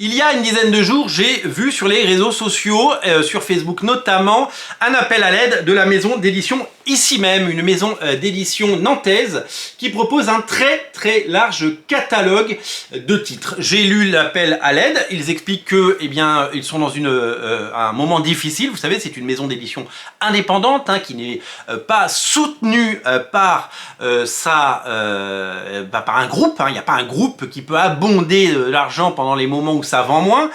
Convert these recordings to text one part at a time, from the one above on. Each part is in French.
Il y a une dizaine de jours, j'ai vu sur les réseaux sociaux, sur Facebook notamment, un appel à l'aide de la maison d'édition ici même, une maison d'édition nantaise qui propose un très large catalogue de titres. J'ai lu l'appel à l'aide, ils expliquent que, eh bien, ils sont dans un moment difficile. Vous savez, c'est une maison d'édition indépendante qui n'est pas soutenue par par un groupe. Il n'y a pas un groupe qui peut abonder l'argent pendant les moments où ça vend moins.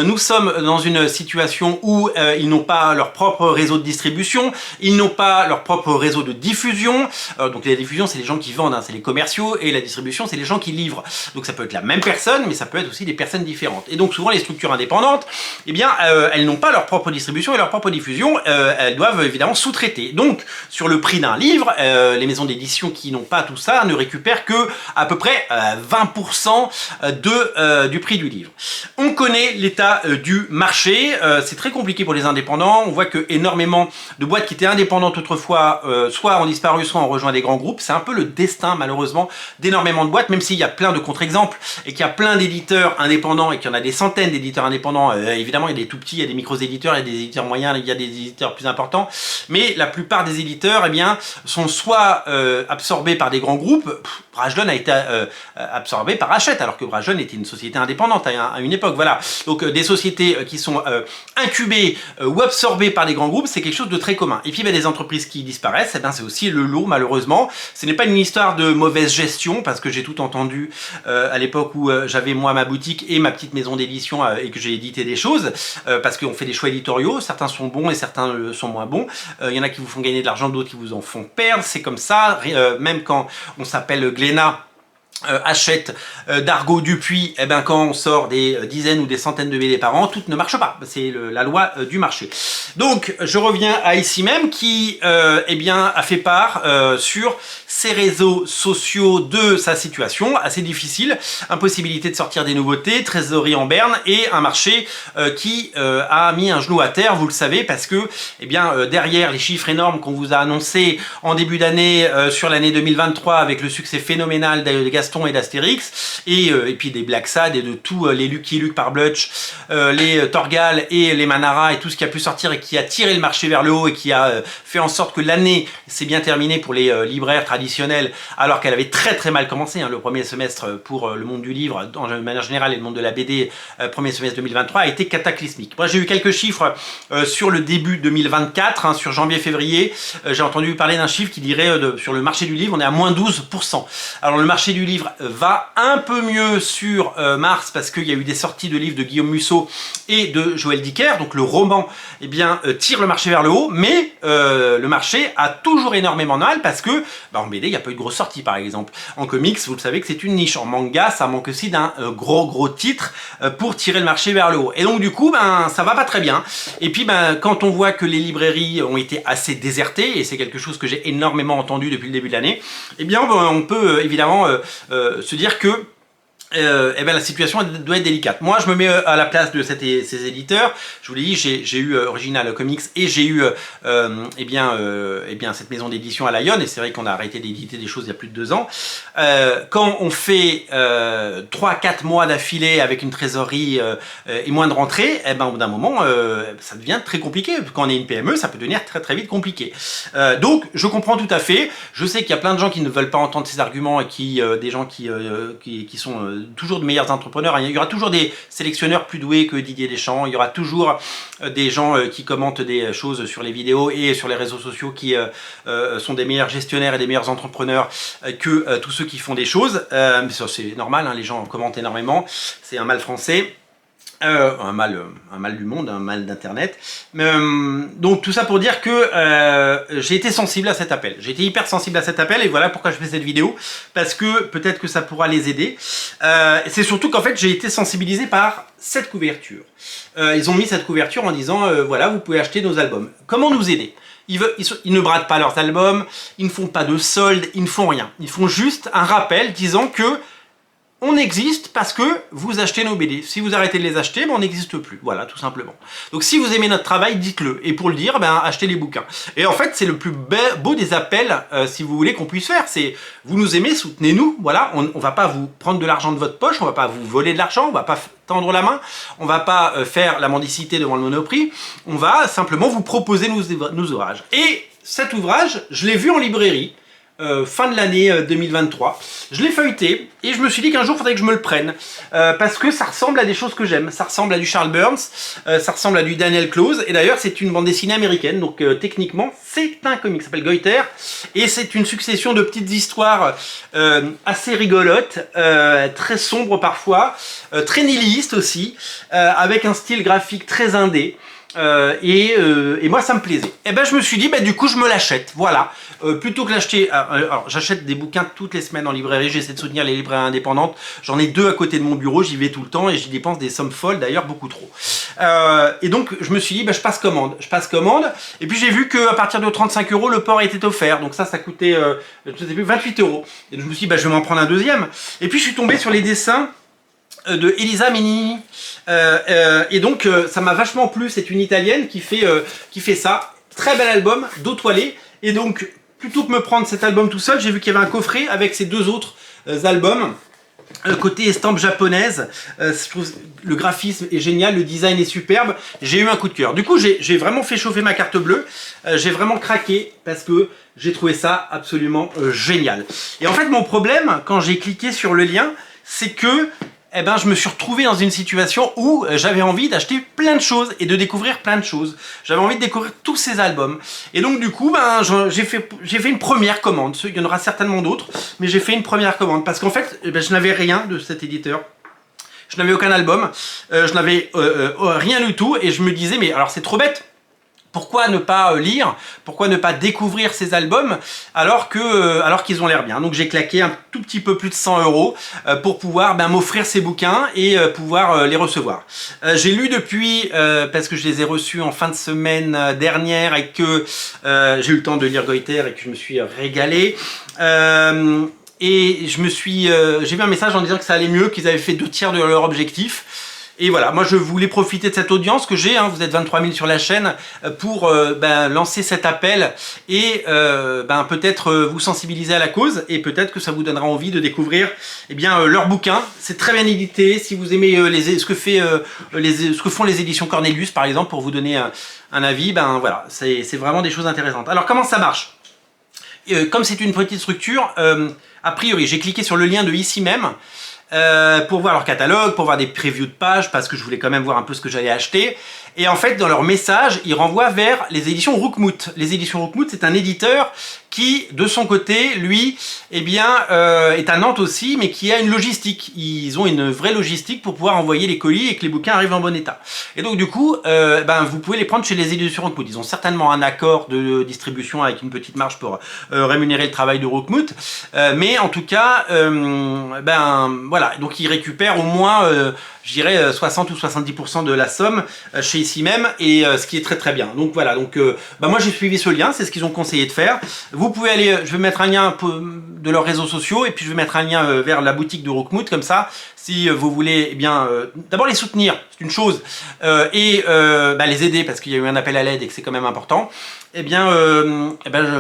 Nous sommes dans une situation où ils n'ont pas leur propre réseau de distribution, ils n'ont pas leur propre réseau de diffusion. Donc la diffusion, c'est les gens qui vendent, c'est les commerciaux, et la distribution, c'est les gens qui livrent. Donc ça peut être la même personne, mais ça peut être aussi des personnes différentes. Et donc souvent les structures indépendantes, eh bien, elles n'ont pas leur propre distribution et leur propre diffusion. Elles doivent évidemment sous-traiter. Donc sur le prix d'un livre, les maisons d'édition qui n'ont pas tout ça ne récupèrent que à peu près 20% du prix du livre. On connaît l'état du marché, c'est très compliqué pour les indépendants. On voit que énormément de boîtes qui étaient indépendantes autrefois soit ont disparu, soit ont rejoint des grands groupes. C'est un peu le destin malheureusement d'énormément de boîtes, même s'il y a plein de contre-exemples et qu'il y a plein d'éditeurs indépendants et qu'il y en a des centaines d'éditeurs indépendants. Évidemment, il y a des tout petits, il y a des micro-éditeurs, il y a des éditeurs moyens, il y a des éditeurs plus importants, mais la plupart des éditeurs, eh bien, sont soit absorbés par des grands groupes. Brajlon a été absorbé par Hachette, alors que Brajlon était une société indépendante à une époque. Voilà. Donc des sociétés qui sont incubées ou absorbées par des grands groupes, c'est quelque chose de très commun. Et puis des entreprises qui disparaissent, eh bien, c'est aussi le lot malheureusement. Ce n'est pas une histoire de mauvaise gestion, parce que j'ai tout entendu à l'époque où j'avais moi ma boutique et ma petite maison d'édition et que j'ai édité des choses, parce qu'on fait des choix éditoriaux, certains sont bons et certains sont moins bons. Il y en a qui vous font gagner de l'argent, d'autres qui vous en font perdre, c'est comme ça. Même quand on s'appelle Glénat, Hachette, Dargaud, Dupuis, eh ben quand on sort des dizaines ou des centaines de BD par an, tout ne marche pas. C'est la loi du marché. Donc je reviens à ici même qui eh bien a fait part sur ses réseaux sociaux de sa situation assez difficile, impossibilité de sortir des nouveautés, trésorerie en berne et un marché qui a mis un genou à terre, vous le savez, parce que eh bien derrière les chiffres énormes qu'on vous a annoncés en début d'année sur l'année 2023 avec le succès phénoménal de Gaston et d'Astérix, et puis des Black Sad et de tous les Lucky Luke par Blutch, les Torgal et les Manara et tout ce qui a pu sortir et qui a tiré le marché vers le haut et qui a fait en sorte que l'année s'est bien terminée pour les libraires traditionnels, alors qu'elle avait très mal commencé. Le premier semestre pour le monde du livre, de manière générale, et le monde de la BD, premier semestre 2023 a été cataclysmique. Moi j'ai eu quelques chiffres sur le début 2024, sur janvier-février, j'ai entendu parler d'un chiffre qui dirait sur le marché du livre, on est à moins 12%. Alors le marché du livre va un peu mieux sur mars, parce qu'il y a eu des sorties de livres de Guillaume Musso et de Joël Dicker, donc le roman eh bien, tire le marché vers le haut, mais le marché a toujours énormément de mal, parce que en BD il n'y a pas eu de grosse sortie par exemple. En comics, vous le savez que c'est une niche. En manga, ça manque aussi d'un gros titre pour tirer le marché vers le haut. Et donc du coup, ça va pas très bien. Et puis quand on voit que les librairies ont été assez désertées, et c'est quelque chose que j'ai énormément entendu depuis le début de l'année, eh bien on peut évidemment se dire que eh ben, la situation doit être délicate. Moi, je me mets à la place de ces éditeurs. Je vous l'ai dit, j'ai eu Original Comics et j'ai eu eh bien, cette maison d'édition à Lyon, et c'est vrai qu'on a arrêté d'éditer des choses il y a plus de 2 ans. Quand on fait 3-4 mois d'affilée avec une trésorerie et moins de rentrée, eh ben, au bout d'un moment, ça devient très compliqué. Quand on est une PME, ça peut devenir très vite compliqué. Donc, je comprends tout à fait. Je sais qu'il y a plein de gens qui ne veulent pas entendre ces arguments, et des gens qui sont toujours de meilleurs entrepreneurs. Il y aura toujours des sélectionneurs plus doués que Didier Deschamps. Il y aura toujours des gens qui commentent des choses sur les vidéos et sur les réseaux sociaux qui sont des meilleurs gestionnaires et des meilleurs entrepreneurs que tous ceux qui font des choses. Mais ça, c'est normal, les gens commentent énormément. C'est un mal français. Un mal du monde, un mal d'internet. Donc tout ça pour dire que j'ai été sensible à cet appel. J'ai été hyper sensible à cet appel, et voilà pourquoi je fais cette vidéo, parce que peut-être que ça pourra les aider. C'est surtout qu'en fait j'ai été sensibilisé par cette couverture. Ils ont mis cette couverture en disant voilà, vous pouvez acheter nos albums. Comment nous aider? Ils ne bradent pas leurs albums, ils ne font pas de soldes, ils ne font rien. Ils font juste un rappel disant que on existe parce que vous achetez nos BD. Si vous arrêtez de les acheter, on n'existe plus. Voilà, tout simplement. Donc si vous aimez notre travail, dites-le. Et pour le dire, achetez les bouquins. Et en fait, c'est le plus beau des appels, si vous voulez, qu'on puisse faire. C'est, vous nous aimez, soutenez-nous. Voilà, on va pas vous prendre de l'argent de votre poche, on va pas vous voler de l'argent, on va pas tendre la main, on va pas faire la mendicité devant le Monoprix, on va simplement vous proposer nos ouvrages. Et cet ouvrage, je l'ai vu en librairie, fin de l'année 2023. Je l'ai feuilleté et je me suis dit qu'un jour il faudrait que je me le prenne parce que ça ressemble à des choses que j'aime. Ça ressemble à du Charles Burns, ça ressemble à du Daniel Clowes et d'ailleurs c'est une bande dessinée américaine, donc techniquement c'est un comic qui s'appelle Goiter et c'est une succession de petites histoires assez rigolotes, très sombres parfois, très nihilistes aussi, avec un style graphique très indé. Et moi ça me plaisait. Et ben je me suis dit du coup je me l'achète, voilà. Plutôt que l'acheter, alors j'achète des bouquins toutes les semaines en librairie, j'essaie de soutenir les librairies indépendantes, j'en ai 2 à côté de mon bureau, j'y vais tout le temps et j'y dépense des sommes folles, d'ailleurs beaucoup trop. Et donc je me suis dit je passe commande, et puis j'ai vu qu'à partir de 35 €, le port était offert, donc ça coûtait je sais plus, 28 €. Et donc, je me suis dit je vais m'en prendre un deuxième, et puis je suis tombé sur les dessins de Elisa Menini, et donc ça m'a vachement plu. C'est une italienne qui fait ça, très bel album, dos toilé, et donc plutôt que me prendre cet album tout seul, j'ai vu qu'il y avait un coffret avec ces 2 autres albums. Côté estampe japonaise, je trouve le graphisme est génial, le design est superbe, j'ai eu un coup de cœur. Du coup j'ai vraiment fait chauffer ma carte bleue, j'ai vraiment craqué parce que j'ai trouvé ça absolument génial. Et en fait mon problème quand j'ai cliqué sur le lien, c'est que je me suis retrouvé dans une situation où j'avais envie d'acheter plein de choses et de découvrir plein de choses. J'avais envie de découvrir tous ces albums. Et donc du coup, j'ai fait une première commande. Il y en aura certainement d'autres, mais j'ai fait une première commande parce qu'en fait, je n'avais rien de cet éditeur. Je n'avais aucun album, je n'avais rien du tout et je me disais, mais alors c'est trop bête. Pourquoi ne pas lire, pourquoi ne pas découvrir ces albums alors qu'ils ont l'air bien. Donc j'ai claqué un tout petit peu plus de 100 € pour pouvoir m'offrir ces bouquins et pouvoir les recevoir. J'ai lu depuis, parce que je les ai reçus en fin de semaine dernière et que j'ai eu le temps de lire Goiter et que je me suis régalé. Et j'ai vu un message en disant que ça allait mieux, qu'ils avaient fait 2 tiers de leur objectif. Et voilà, moi je voulais profiter de cette audience que j'ai, vous êtes 23 000 sur la chaîne, pour lancer cet appel et peut-être vous sensibiliser à la cause et peut-être que ça vous donnera envie de découvrir leurs bouquins. C'est très bien édité, si vous aimez ce que font les éditions Cornelius par exemple, pour vous donner un avis, voilà, c'est vraiment des choses intéressantes. Alors comment ça marche ? Comme c'est une petite structure, a priori j'ai cliqué sur le lien de ici même, pour voir leur catalogue, pour voir des previews de pages, parce que je voulais quand même voir un peu ce que j'allais acheter. Et en fait, dans leur message, ils renvoient vers les éditions Roukmout. Les éditions Roukmout, c'est un éditeur qui, de son côté, lui, est à Nantes aussi, mais qui a une logistique. Ils ont une vraie logistique pour pouvoir envoyer les colis et que les bouquins arrivent en bon état. Et donc, du coup, vous pouvez les prendre chez les éditions Roukmout. Ils ont certainement un accord de distribution avec une petite marge pour rémunérer le travail de Roukmout. Mais en tout cas, voilà. Donc, ils récupèrent au moins, je dirais, 60 ou 70% de la somme chez ici même, et ce qui est très très bien. Donc voilà, moi j'ai suivi ce lien, c'est ce qu'ils ont conseillé de faire. Vous pouvez aller, je vais mettre un lien de leurs réseaux sociaux et puis je vais mettre un lien vers la boutique de Roukmout, comme ça, si vous voulez d'abord les soutenir, c'est une chose, et les aider parce qu'il y a eu un appel à l'aide et que c'est quand même important. Je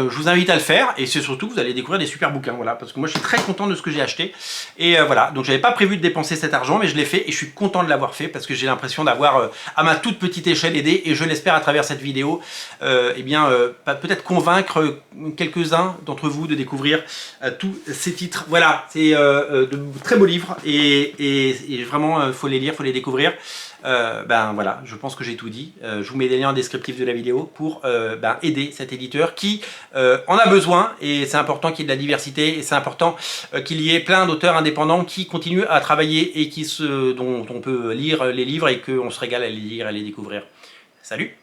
vous invite à le faire et c'est surtout que vous allez découvrir des super bouquins, voilà, parce que moi je suis très content de ce que j'ai acheté et voilà, donc j'avais pas prévu de dépenser cet argent mais je l'ai fait et je suis content de l'avoir fait parce que j'ai l'impression d'avoir à ma toute petite échelle aidé et je l'espère à travers cette vidéo peut-être convaincre quelques-uns d'entre vous de découvrir tous ces titres. Voilà, c'est de très beaux livres et vraiment faut les lire, faut les découvrir. Voilà, je pense que j'ai tout dit. Je vous mets des liens en descriptif de la vidéo pour aider cet éditeur qui en a besoin et c'est important qu'il y ait de la diversité et c'est important qu'il y ait plein d'auteurs indépendants qui continuent à travailler et dont on peut lire les livres et qu'on se régale à les lire et à les découvrir. Salut!